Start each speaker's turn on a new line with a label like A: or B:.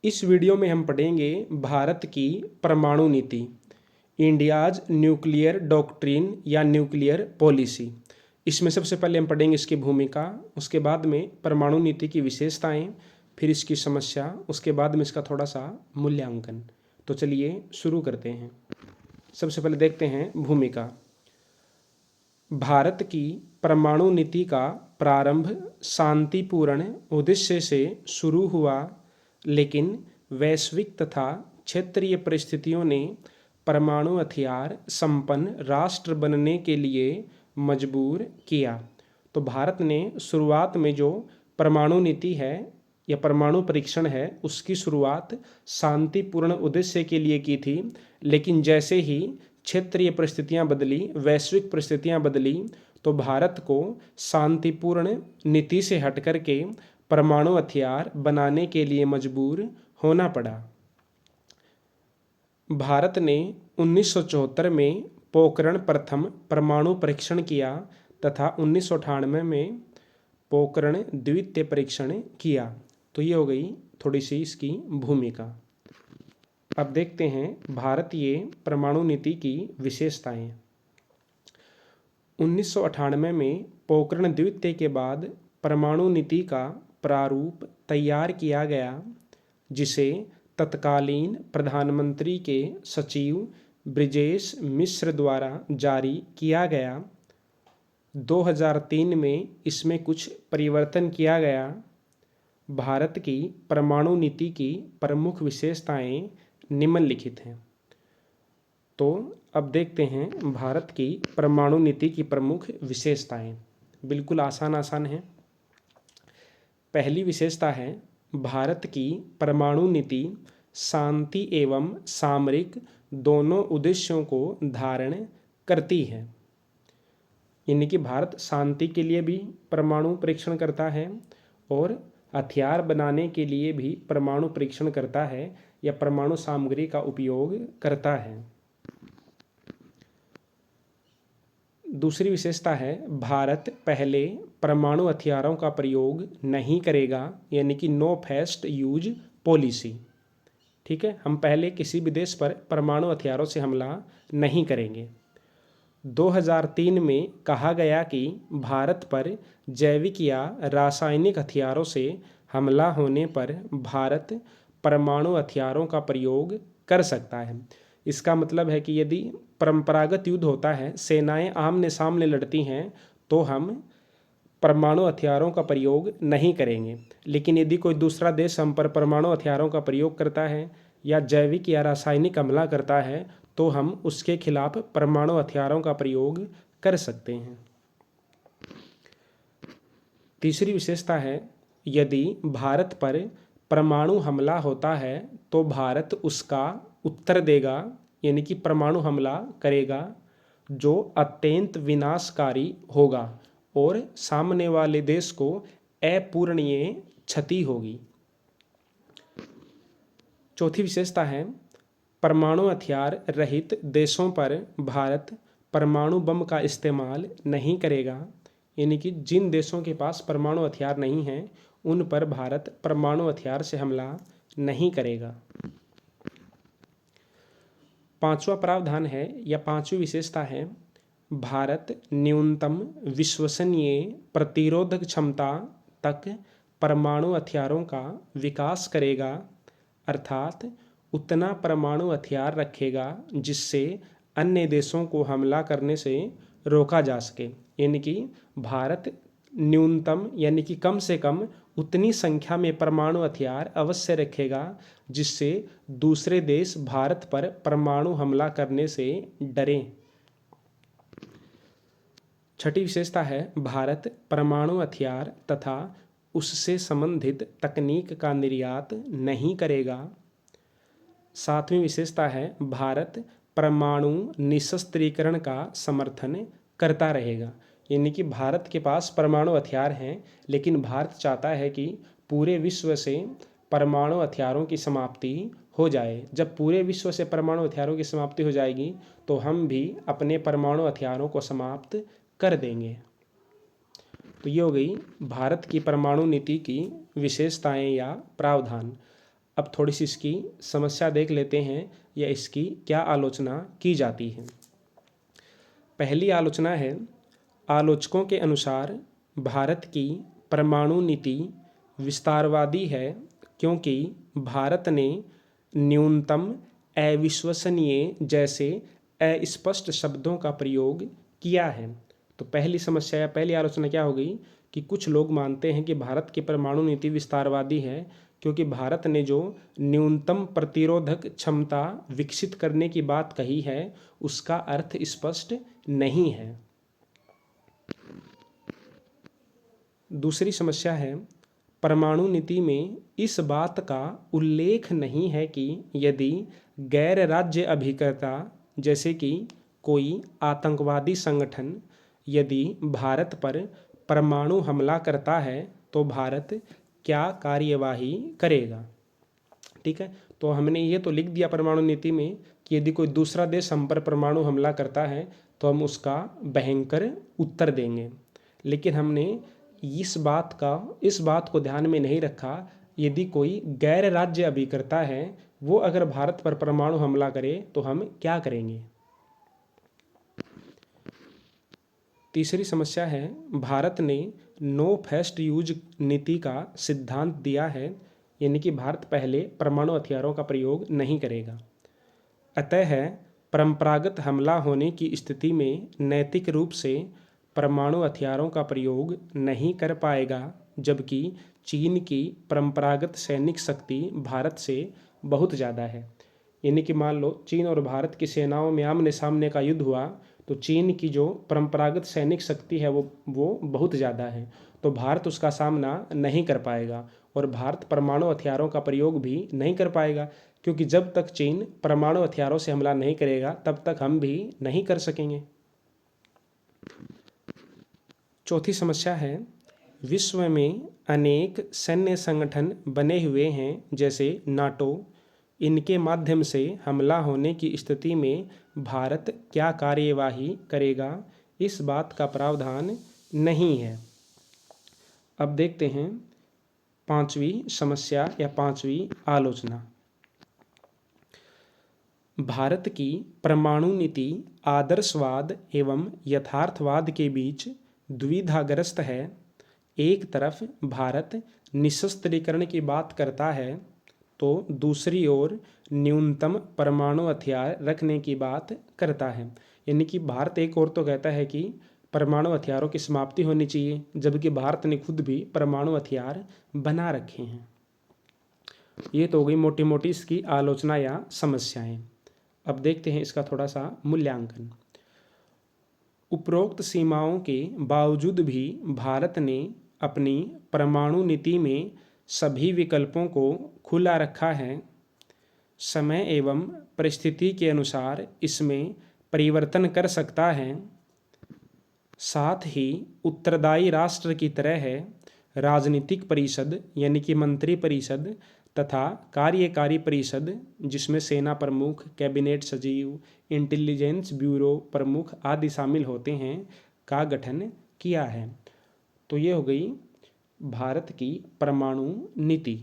A: इस वीडियो में हम पढ़ेंगे भारत की परमाणु नीति, इंडियाज न्यूक्लियर डॉक्ट्रिन या न्यूक्लियर पॉलिसी। इसमें सबसे पहले हम पढ़ेंगे इसकी भूमिका, उसके बाद में परमाणु नीति की विशेषताएं, फिर इसकी समस्या, उसके बाद में इसका थोड़ा सा मूल्यांकन। तो चलिए शुरू करते हैं। सबसे पहले देखते हैं भूमिका। भारत की परमाणु नीति का प्रारंभ शांतिपूर्ण उद्देश्य से शुरू हुआ, लेकिन वैश्विक तथा क्षेत्रीय परिस्थितियों ने परमाणु हथियार संपन्न राष्ट्र बनने के लिए मजबूर किया। तो भारत ने शुरुआत में जो परमाणु नीति है या परमाणु परीक्षण है, उसकी शुरुआत शांतिपूर्ण उद्देश्य के लिए की थी, लेकिन जैसे ही क्षेत्रीय परिस्थितियां बदली, वैश्विक परिस्थितियां बदली, तो भारत को शांतिपूर्ण नीति से हटकर के परमाणु हथियार बनाने के लिए मजबूर होना पड़ा। भारत ने 1974 में पोखरण प्रथम परमाणु परीक्षण किया तथा 1998 में पोखरण द्वितीय परीक्षण किया। तो ये हो गई थोड़ी सी इसकी भूमिका। अब देखते हैं भारतीय परमाणु नीति की विशेषताएं। 1998 में पोखरण द्वितीय के बाद परमाणु नीति का प्रारूप तैयार किया गया, जिसे तत्कालीन प्रधानमंत्री के सचिव ब्रिजेश मिश्र द्वारा जारी किया गया। 2003 में इसमें कुछ परिवर्तन किया गया। भारत की परमाणु नीति की प्रमुख विशेषताएं निम्नलिखित हैं। तो अब देखते हैं भारत की परमाणु नीति की प्रमुख विशेषताएं। बिल्कुल आसान है। पहली विशेषता है, भारत की परमाणु नीति शांति एवं सामरिक दोनों उद्देश्यों को धारण करती है। यानी कि भारत शांति के लिए भी परमाणु परीक्षण करता है और हथियार बनाने के लिए भी परमाणु परीक्षण करता है या परमाणु सामग्री का उपयोग करता है। दूसरी विशेषता है, भारत पहले परमाणु हथियारों का प्रयोग नहीं करेगा, यानी कि नो फर्स्ट यूज पॉलिसी। ठीक है, हम पहले किसी भी देश पर परमाणु हथियारों से हमला नहीं करेंगे। 2003 में कहा गया कि भारत पर जैविक या रासायनिक हथियारों से हमला होने पर भारत परमाणु हथियारों का प्रयोग कर सकता है। इसका मतलब है कि यदि परंपरागत युद्ध होता है, सेनाएं आमने सामने लड़ती हैं, तो हम परमाणु हथियारों का प्रयोग नहीं करेंगे। लेकिन यदि कोई दूसरा देश हम पर परमाणु हथियारों का प्रयोग करता है या जैविक या रासायनिक हमला करता है, तो हम उसके खिलाफ परमाणु हथियारों का प्रयोग कर सकते हैं। तीसरी विशेषता है, यदि भारत पर परमाणु हमला होता है तो भारत उसका उत्तर देगा, यानी कि परमाणु हमला करेगा जो अत्यंत विनाशकारी होगा और सामने वाले देश को अपूरणीय क्षति होगी। चौथी विशेषता है, परमाणु हथियार रहित देशों पर भारत परमाणु बम का इस्तेमाल नहीं करेगा, यानी कि जिन देशों के पास परमाणु हथियार नहीं हैं उन पर भारत परमाणु हथियार से हमला नहीं करेगा। पांचवा प्रावधान है या पांचवी विशेषता है, भारत न्यूनतम विश्वसनीय प्रतिरोधक क्षमता तक परमाणु हथियारों का विकास करेगा, अर्थात उतना परमाणु हथियार रखेगा जिससे अन्य देशों को हमला करने से रोका जा सके। यानी कि भारत न्यूनतम यानी कि कम से कम उतनी संख्या में परमाणु हथियार अवश्य रखेगा जिससे दूसरे देश भारत पर परमाणु हमला करने से डरें। छठी विशेषता है, भारत परमाणु हथियार तथा उससे संबंधित तकनीक का निर्यात नहीं करेगा। सातवीं विशेषता है, भारत परमाणु निशस्त्रीकरण का समर्थन करता रहेगा। यानी कि भारत के पास परमाणु हथियार हैं, लेकिन भारत चाहता है कि पूरे विश्व से परमाणु हथियारों की समाप्ति हो जाए। जब पूरे विश्व से परमाणु हथियारों की समाप्ति हो जाएगी तो हम भी अपने परमाणु हथियारों को समाप्त कर देंगे। तो ये हो गई भारत की परमाणु नीति की विशेषताएं या प्रावधान। अब थोड़ी सी इसकी समस्या देख लेते हैं या इसकी क्या आलोचना की जाती है। पहली आलोचना है, आलोचकों के अनुसार भारत की परमाणु नीति विस्तारवादी है क्योंकि भारत ने न्यूनतम अविश्वसनीय जैसे अस्पष्ट शब्दों का प्रयोग किया है। तो पहली समस्या या पहली आलोचना क्या हो गई कि कुछ लोग मानते हैं कि भारत की परमाणु नीति विस्तारवादी है क्योंकि भारत ने जो न्यूनतम प्रतिरोधक क्षमता विकसित करने की बात कही है उसका अर्थ स्पष्ट नहीं है। दूसरी समस्या है, परमाणु नीति में इस बात का उल्लेख नहीं है कि यदि गैर राज्य अभिकर्ता जैसे कि कोई आतंकवादी संगठन यदि भारत पर परमाणु हमला करता है तो भारत क्या कार्यवाही करेगा। ठीक है, तो हमने ये तो लिख दिया परमाणु नीति में कि यदि कोई दूसरा देश हम पर परमाणु हमला करता है तो हम उसका भयंकर उत्तर देंगे, लेकिन हमने इस बात को ध्यान में नहीं रखा यदि कोई गैर राज्य अभिकर्ता है वो अगर भारत पर परमाणु हमला करे तो हम क्या करेंगे। तीसरी समस्या है, भारत ने नो फर्स्ट यूज नीति का सिद्धांत दिया है, यानी कि भारत पहले परमाणु हथियारों का प्रयोग नहीं करेगा। अतः परंपरागत हमला होने की स्थिति में नैतिक रूप से परमाणु हथियारों का प्रयोग नहीं कर पाएगा, जबकि चीन की परंपरागत सैनिक शक्ति भारत से बहुत ज़्यादा है। यानी कि मान लो चीन और भारत की सेनाओं में आमने सामने का युद्ध हुआ तो चीन की जो परंपरागत सैनिक शक्ति है वो बहुत ज़्यादा है, तो भारत उसका सामना नहीं कर पाएगा और भारत परमाणु हथियारों का प्रयोग भी नहीं कर पाएगा, क्योंकि जब तक चीन परमाणु हथियारों से हमला नहीं करेगा तब तक हम भी नहीं कर सकेंगे। चौथी समस्या है, विश्व में अनेक सैन्य संगठन बने हुए हैं जैसे नाटो, इनके माध्यम से हमला होने की स्थिति में भारत क्या कार्यवाही करेगा, इस बात का प्रावधान नहीं है। अब देखते हैं पांचवी समस्या या पांचवी आलोचना। भारत की परमाणु नीति आदर्शवाद एवं यथार्थवाद के बीच द्विधाग्रस्त है। एक तरफ भारत निशस्त्रीकरण की बात करता है तो दूसरी ओर न्यूनतम परमाणु हथियार रखने की बात करता है। यानी कि भारत एक ओर तो कहता है कि परमाणु हथियारों की समाप्ति होनी चाहिए, जबकि भारत ने खुद भी परमाणु हथियार बना रखे हैं। ये तो हो गई मोटी मोटी इसकी आलोचना या समस्याएं। अब देखते हैं इसका थोड़ा सा मूल्यांकन। उपरोक्त सीमाओं के बावजूद भी भारत ने अपनी परमाणु नीति में सभी विकल्पों को खुला रखा है। समय एवं परिस्थिति के अनुसार इसमें परिवर्तन कर सकता है। साथ ही उत्तरदायी राष्ट्र की तरह है राजनीतिक परिषद यानी कि मंत्री परिषद तथा कार्यकारी परिषद जिसमें सेना प्रमुख, कैबिनेट सचिव, इंटेलिजेंस ब्यूरो प्रमुख आदि शामिल होते हैं का गठन किया है। तो ये हो गई भारत की परमाणु नीति।